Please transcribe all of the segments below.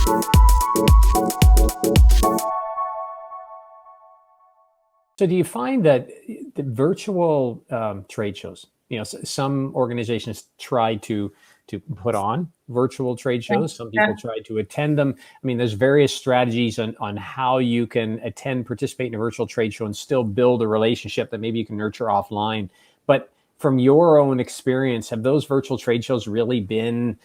So do you find that the virtual trade shows, some organizations try to put on virtual trade shows. Some people try to attend them. I mean, there's various strategies on how you can participate in a virtual trade show and still build a relationship that maybe you can nurture offline. But from your own experience, have those virtual trade shows really been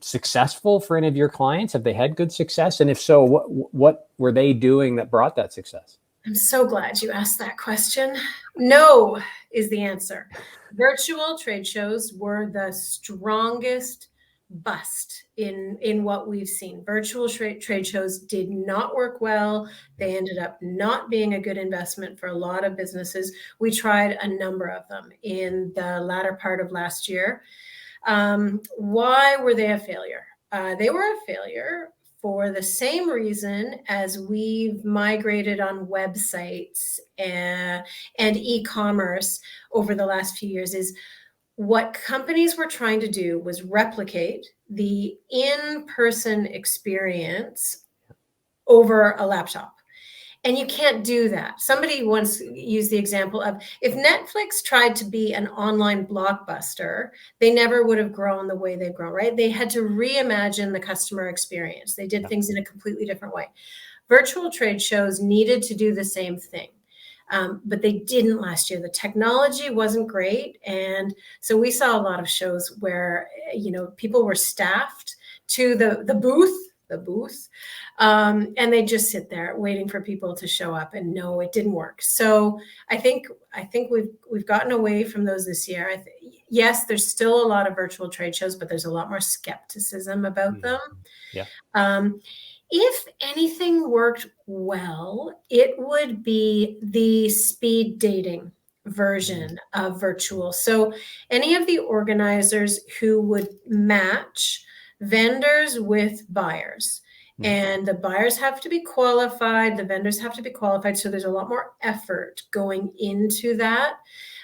successful for any of your clients? Have they had good success? And if so, what were they doing that brought that success? I'm so glad you asked that question. No is the answer. Virtual trade shows were the strongest bust in what we've seen. Virtual trade shows did not work well. They ended up not being a good investment for a lot of businesses. We tried a number of them in the latter part of last year. Why were they a failure? They were a failure for the same reason as we've migrated on websites and e-commerce over the last few years. Is what companies were trying to do was replicate the in-person experience over a laptop. And you can't do that. Somebody once used the example of, if Netflix tried to be an online blockbuster, they never would have grown the way they've grown, right? They had to reimagine the customer experience. They did things in a completely different way. Virtual trade shows needed to do the same thing, but they didn't last year. The technology wasn't great. And so we saw a lot of shows where, people were staffed to the booth, and they just sit there waiting for people to show up, and no, it didn't work. So I think we've gotten away from those this year. Yes, there's still a lot of virtual trade shows, but there's a lot more skepticism about them. Yeah. If anything worked well, it would be the speed dating version of virtual. So any of the organizers who would match vendors with buyers, and the buyers have to be qualified, the vendors have to be qualified. So there's a lot more effort going into that.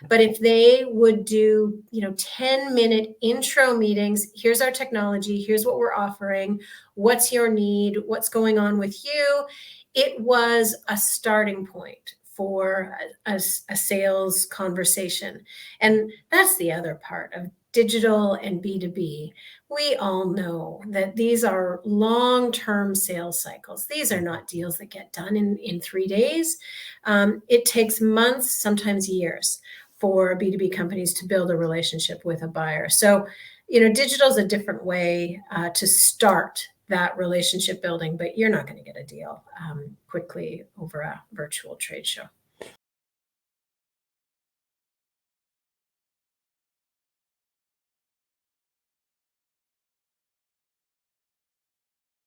But if they would do, 10-minute intro meetings, here's our technology, here's what we're offering, what's your need, what's going on with you, it was a starting point for a sales conversation. And that's the other part of digital and B2B. We all know that these are long-term sales cycles. These are not deals that get done in 3 days. It takes months, sometimes years, for B2B companies to build a relationship with a buyer. So, digital is a different way to start that relationship building, but you're not going to get a deal quickly over a virtual trade show.